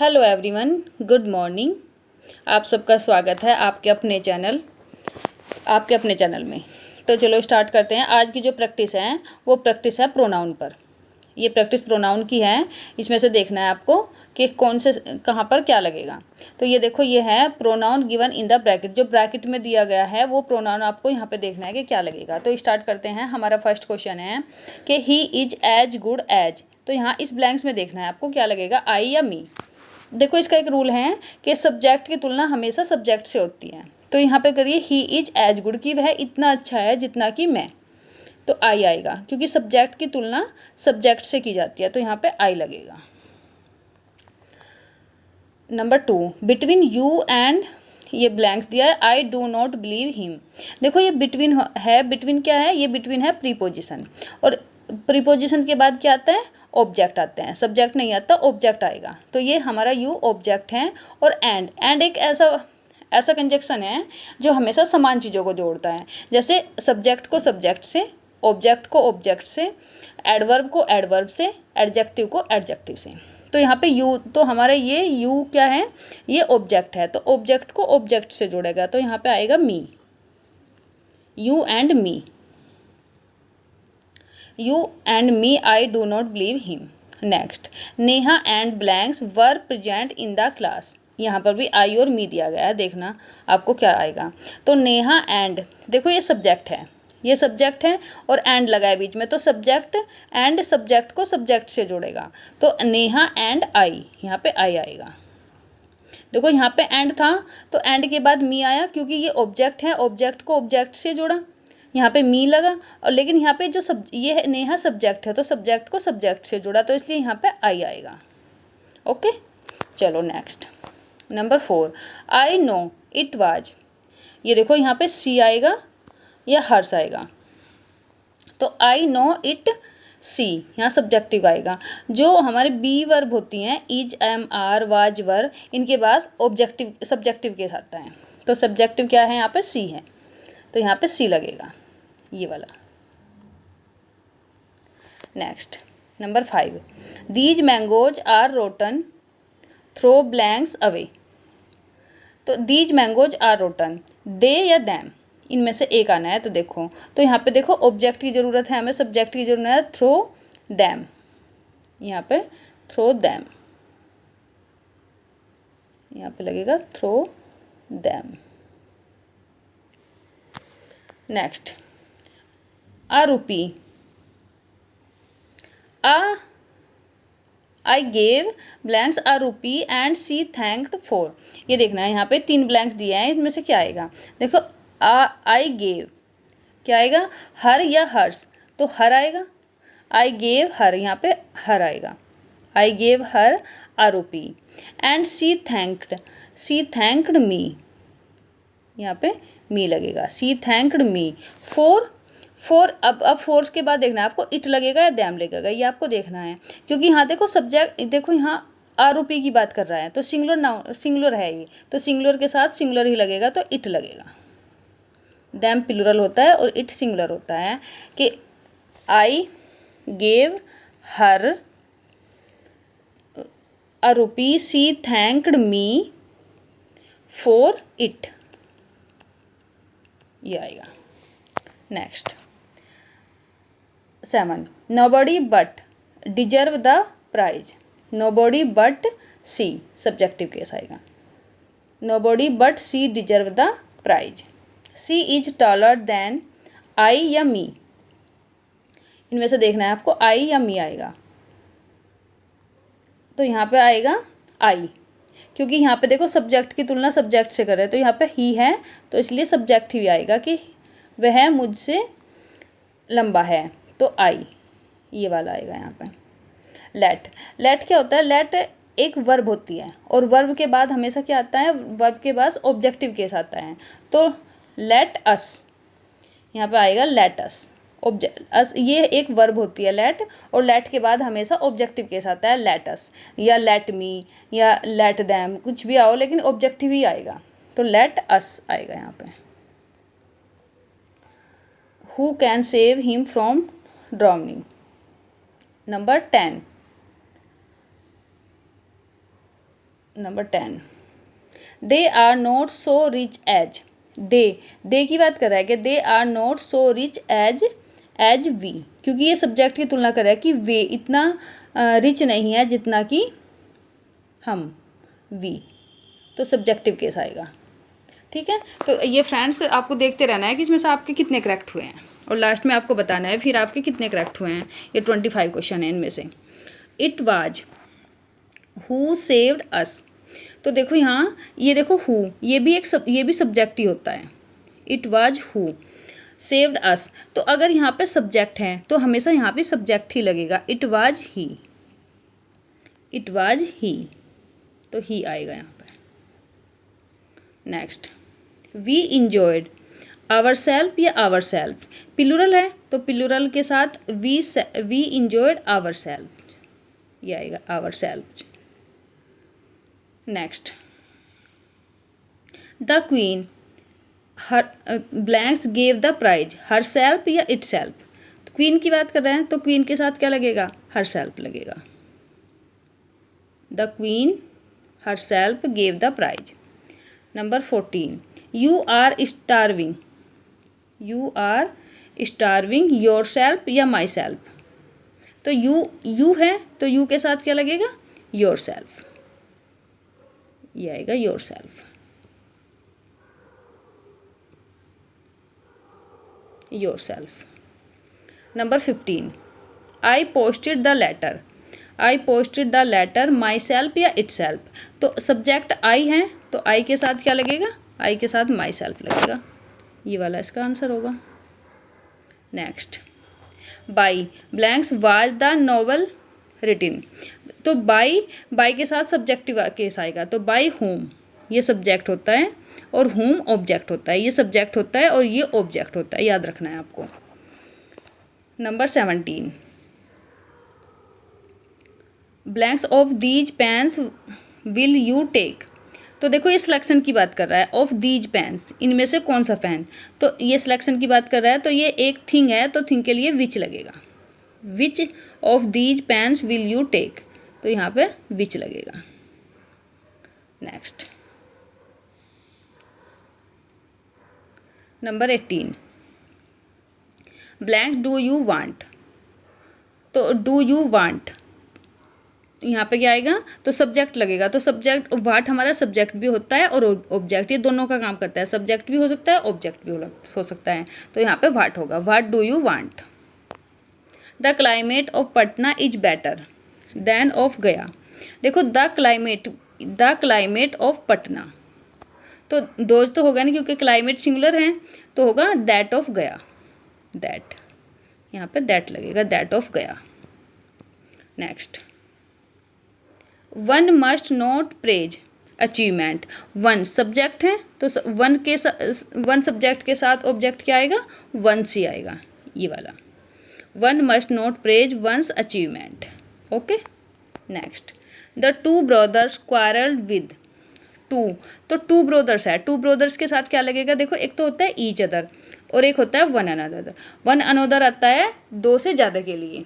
Hello everyone, good morning. आप सबका स्वागत है आपके अपने चैनल में। तो चलो स्टार्ट करते हैं। आज की जो प्रैक्टिस है वो प्रैक्टिस है प्रोनाउन पर। ये प्रैक्टिस प्रोनाउन की है। इसमें से देखना है आपको कि कौन से कहाँ पर क्या लगेगा। तो ये देखो, ये है pronoun given in the bracket. जो ब्रैकेट में दिया गया है वो प्रोनाउन आपको यहाँ पे देखना है कि क्या लगेगा। तो स्टार्ट करते हैं। हमारा फर्स्ट क्वेश्चन है कि he is as good as. तो यहाँ इस ब्लैंक्स में देखना है आपको क्या लगेगा, आई या मी। देखो, इसका एक रूल है कि सब्जेक्ट की तुलना हमेशा सब्जेक्ट से होती है। तो यहाँ पे करिए ही इज एज गुड, की वह इतना अच्छा है जितना कि मैं। तो आई आएगा क्योंकि सब्जेक्ट की तुलना सब्जेक्ट से की जाती है, तो यहाँ पे आई लगेगा। नंबर 2, बिटवीन यू एंड, ये ब्लैंक्स दिया है, आई डू नॉट बिलीव हिम। देखो ये बिटवीन है। बिटवीन क्या है? ये बिटवीन है प्रीपोजिशन, और प्रीपोजिशन के बाद क्या आता है? ऑब्जेक्ट आते हैं। सब्जेक्ट नहीं आता, ऑब्जेक्ट आएगा। तो ये हमारा यू ऑब्जेक्ट है। और एंड एक ऐसा कंजक्शन है जो हमेशा समान चीज़ों को जोड़ता है। जैसे सब्जेक्ट को सब्जेक्ट से, ऑब्जेक्ट को ऑब्जेक्ट से, एडवर्ब को एडवर्ब से, एडजेक्टिव को एडजेक्टिव से। तो यहाँ पे यू, तो हमारा ये यू क्या है? ये ऑब्जेक्ट है। तो ऑब्जेक्ट को ऑब्जेक्ट से जोड़ेगा, तो यहाँ पे आएगा me. You and me, you and me I do not believe him. Next, Neha and blanks were present in the class. यहाँ पर भी आई और मी दिया गया है, देखना आपको क्या आएगा। तो नेहा एंड, देखो ये सब्जेक्ट है, ये सब्जेक्ट है और एंड लगा है बीच में, तो सब्जेक्ट एंड सब्जेक्ट को सब्जेक्ट से जोड़ेगा। तो नेहा एंड आई, यहाँ पे आई आएगा। देखो यहाँ पे एंड था तो एंड के बाद मी आया, क्योंकि ये ऑब्जेक्ट है, ऑब्जेक्ट को ऑब्जेक्ट से जोड़ा, यहाँ पे मी लगा। और लेकिन यहाँ पे जो ये है नेहा सब्जेक्ट है, तो सब्जेक्ट को सब्जेक्ट से जोड़ा, तो इसलिए यहाँ पे आई आएगा। ओके, चलो next. Number 4, I know it was. ये देखो यहाँ पे सी आएगा या हर्ष आएगा। तो आई नो इट सी, यहाँ सब्जेक्टिव आएगा। जो हमारे बी वर्ब होती हैं, इज, एम, आर, वाज, वर, इनके पास ऑब्जेक्टिव सब्जेक्टिव के साथ है। तो सब्जेक्टिव क्या है? यहाँ पे सी है, तो यहाँ पे सी लगेगा, ये वाला। Next, number 5, these mangoes are rotten, throw blanks away. तो these mangoes are rotten, they या दैम, इनमें से एक आना है। तो देखो, तो यहाँ पे देखो ऑब्जेक्ट की ज़रूरत है, हमें सब्जेक्ट की ज़रूरत है। थ्रो दैम, यहाँ पे थ्रो दैम, यहाँ पे लगेगा थ्रो दैम। नेक्स्ट, आ रूपी, I gave blanks uh rupee and C thanked for. ये देखना है, यहाँ पे 3 ब्लैंक्स दिए हैं, इनमें से क्या आएगा? देखो, आई गेव क्या आएगा? हर या हर्स, तो हर आएगा। आई गेव हर, यहाँ पे हर आएगा। I gave her uh rupee and C thanked मी, यहाँ पे मी लगेगा। सी थैंक्ड मी फॉर अब फोर्स के बाद देखना है आपको, इट लगेगा या दैम लगेगा, ये आपको देखना है। क्योंकि यहाँ देखो सब्जेक्ट, देखो यहाँ आरोपी की बात कर रहा है, तो सिंगुलर नाउन, सिंगुलर है ये, तो सिंगुलर के साथ सिंगुलर ही लगेगा, तो इट लगेगा। दैम प्लुरल होता है और इट सिंगुलर होता है। कि I gave her a rupee, C thanked me for it, ये आएगा। Next, 7, nobody but deserve the prize. Nobody but C, subjective case आएगा। Nobody but C deserve the prize. C is taller than I या me, इनमें से देखना है आपको, आई या मी आएगा। तो यहाँ पे आएगा आई, क्योंकि यहाँ पे देखो सब्जेक्ट की तुलना सब्जेक्ट से कर रहे हैं, तो यहाँ पे ही है, तो इसलिए सब्जेक्ट ही आएगा कि वह मुझसे लंबा है, तो आई, ये वाला आएगा यहाँ पे। लेट क्या होता है? लेट एक वर्ब होती है, और वर्ब के बाद हमेशा क्या आता है? वर्ब के बाद ऑब्जेक्टिव केस आता है। तो लेट अस, यहाँ पे आएगा लेट अस। अस ये एक वर्ब होती है लेट, और लेट के बाद हमेशा ऑब्जेक्टिव केस आता है, लेट अस या लेट मी या लेट दैम, कुछ भी आओ लेकिन ऑब्जेक्टिव ही आएगा। तो लेट अस आएगा यहाँ पे। Who can save him from drowning. Number 10, number 10, they are not so rich as, they की बात कर रहा है कि they are not so rich as we, क्योंकि ये सब्जेक्ट की तुलना कर रहा है कि वे इतना रिच नहीं है जितना कि हम, वी, तो सब्जेक्टिव केस आएगा। ठीक है, तो ये फ्रेंड्स आपको देखते रहना है कि इसमें से आपके कितने करेक्ट हुए हैं, और लास्ट में आपको बताना है फिर आपके कितने करेक्ट हुए हैं। ये 25 क्वेश्चन है इनमें से। It was who saved us, तो देखो यहाँ ये देखो हु, ये भी सब्जेक्ट ही होता है। It was who saved us, तो अगर यहाँ पे सब्जेक्ट है तो हमेशा यहाँ पे सब्जेक्ट ही लगेगा। It was he, it was he, तो ही आएगा यहाँ पे। Next, we enjoyed ourself या आवर सेल्फ, प्लूरल है तो प्लूरल के साथ वी इंजॉयड आवर सेल्फ, ये आएगा ourself. Next, the queen her blanks gave the prize herself या इट सेल्फ, तो क्वीन की बात कर रहे हैं तो क्वीन के साथ क्या लगेगा, हर सेल्फ लगेगा। The queen herself gave the prize. Number 14, you are starving, you are starving yourself या माई सेल्फ, तो यू है तो यू के साथ क्या लगेगा, योर सेल्फ, ये आएगा yourself, yourself. Number 15, I posted the letter, I posted the letter myself या इट सेल्फ, तो सब्जेक्ट आई है तो आई के साथ क्या लगेगा, आई के साथ माई सेल्फ लगेगा, ये वाला इसका आंसर होगा। Next, by blanks was the novel रिटिन, तो बाई के साथ सब्जेक्टिव केस आएगा, तो बाई होम ये सब्जेक्ट होता है और होम ऑब्जेक्ट होता है, ये सब्जेक्ट होता है और ये ऑब्जेक्ट होता है, याद रखना है आपको। Number 17, blanks of these pens will you take, तो देखो ये सिलेक्शन की बात कर रहा है, ऑफ दीज पेन्स इनमें से कौन सा पेन, तो ये सिलेक्शन की बात कर रहा है तो ये एक थिंग है तो थिंग के लिए विच लगेगा, which of these pens will you take, तो यहाँ पे विच लगेगा। Next, number 18, blank do you want, तो डू यू वांट यहाँ पे क्या आएगा, तो सब्जेक्ट लगेगा, तो सब्जेक्ट वाट हमारा सब्जेक्ट भी होता है और ऑब्जेक्ट, ये दोनों का काम करता है, सब्जेक्ट भी हो सकता है ऑब्जेक्ट भी हो सकता है, तो यहाँ पे वाट होगा, what do you want. The climate of Patna is better than of गया, देखो द क्लाइमेट ऑफ पटना, तो दो तो होगा नहीं क्योंकि क्लाइमेट सिंगुलर है, तो होगा दैट ऑफ गया, दैट, यहाँ पे दैट लगेगा, दैट ऑफ गया। Next, one must not praise achievement, one subject है तो वन सब्जेक्ट के साथ ऑब्जेक्ट क्या आएगा, वंस ही आएगा, ये वाला, one must not praise one's achievement. Okay. Next, the two brothers quarrelled with, two, तो टू ब्रदर्स है, टू ब्रदर्स के साथ क्या लगेगा, देखो एक तो होता है ईच अदर और एक होता है वन अनदर, वन अनदर आता है दो से ज़्यादा के लिए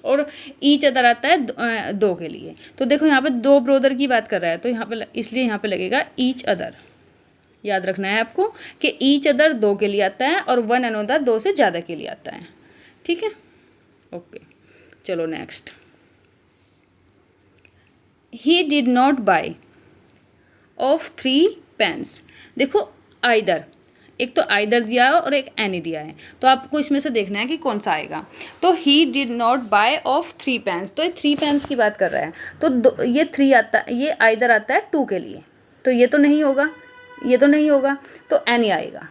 और ईच अदर आता है दो के लिए, तो देखो यहाँ पे दो ब्रदर की बात कर रहा है तो यहाँ पे इसलिए यहाँ पे लगेगा ईच अदर, याद रखना है आपको कि ईच अदर दो के लिए आता है और वन अनदर दो से ज़्यादा के लिए आता है, ठीक है। ओके, चलो next, he did not buy of 3 pens, देखो आइदर, एक तो आइदर दिया है और एक एनी दिया है, तो आपको इसमें से देखना है कि कौन सा आएगा, तो he did not buy of 3 pens, तो ये 3 पेन्स की बात कर रहा है, तो ये 3 आता है, ये आइदर आता है 2 के लिए, तो ये तो नहीं होगा, ये तो नहीं होगा, तो एनी आएगा,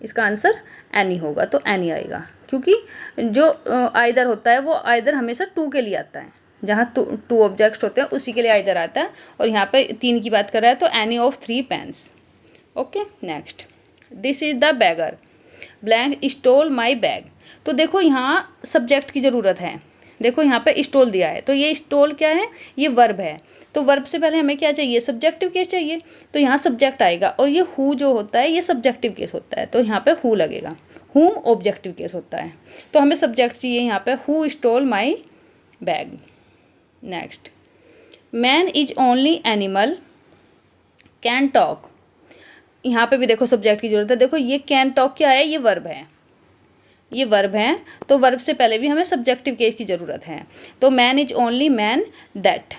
इसका आंसर एनी होगा, तो एनी आएगा, क्योंकि जो आइदर होता है वो आइदर हमेशा 2 के लिए आता है, जहाँ टू ऑब्जेक्ट्स होते हैं उसी के लिए आइदर आता है, और यहाँ पे 3 की बात कर रहा है तो any of 3 pens. Okay. Next, this is the beggar blank stole my bag, तो देखो यहाँ सब्जेक्ट की ज़रूरत है, देखो यहाँ पे स्टोल दिया है, तो ये स्टोल क्या है, ये वर्ब है, तो वर्ब से पहले हमें क्या चाहिए, सब्जेक्टिव केस चाहिए, तो यहाँ सब्जेक्ट आएगा, और ये हु जो होता है ये सब्जेक्टिव केस होता है, तो यहाँ पे हु लगेगा, हुम ऑब्जेक्टिव केस होता है, तो हमें सब्जेक्ट चाहिए यहाँ पे who stole my bag. Next, man is only animal can talk. यहाँ पे भी देखो सब्जेक्ट की जरूरत है। देखो ये कैन टॉक क्या है, ये वर्ब है, ये वर्ब है, तो वर्ब से पहले भी हमें सब्जेक्टिव केस की ज़रूरत है। तो man is only man that,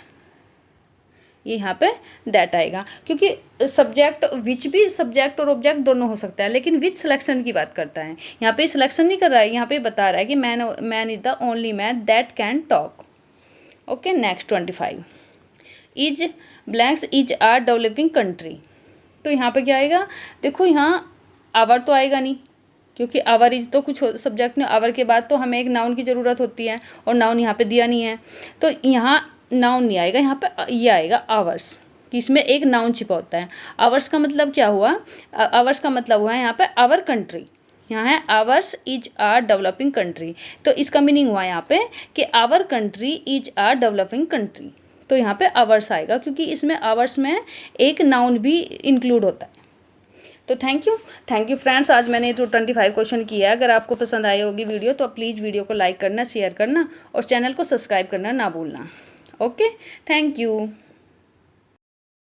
ये यहाँ पे दैट आएगा, क्योंकि सब्जेक्ट विच भी सब्जेक्ट और ऑब्जेक्ट दोनों हो सकता है, लेकिन विच सिलेक्शन की बात करता है। यहाँ पे सिलेक्शन नहीं कर रहा है, यहाँ पे बता रहा है कि man is the only man that can talk. Okay, next 25 is blanks is our developing country. तो यहाँ पे क्या आएगा, देखो यहाँ आवर तो आएगा नहीं, क्योंकि आवर इज तो कुछ सब्जेक्ट नहीं, आवर के बाद तो हमें एक नाउन की ज़रूरत होती है, और नाउन यहाँ पे दिया नहीं है, तो यहाँ नाउन नहीं आएगा। यहाँ पे ये आएगा आवर्स, कि इसमें एक नाउन छिपा होता है। आवर्स का मतलब क्या हुआ, आवर्स का मतलब हुआ है यहाँ पे आवर कंट्री, यहाँ है ours is our developing country, तो इसका मीनिंग हुआ यहाँ पे कि our country is our developing country. तो यहाँ पे आवर्स आएगा, क्योंकि इसमें आवर्स में एक नाउन भी इंक्लूड होता है। तो थैंक यू फ्रेंड्स, आज मैंने तो 25 क्वेश्चन किया है। अगर आपको पसंद आई होगी वीडियो तो प्लीज़ वीडियो को लाइक करना, शेयर करना और चैनल को सब्सक्राइब करना ना भूलना। Okay, thank you.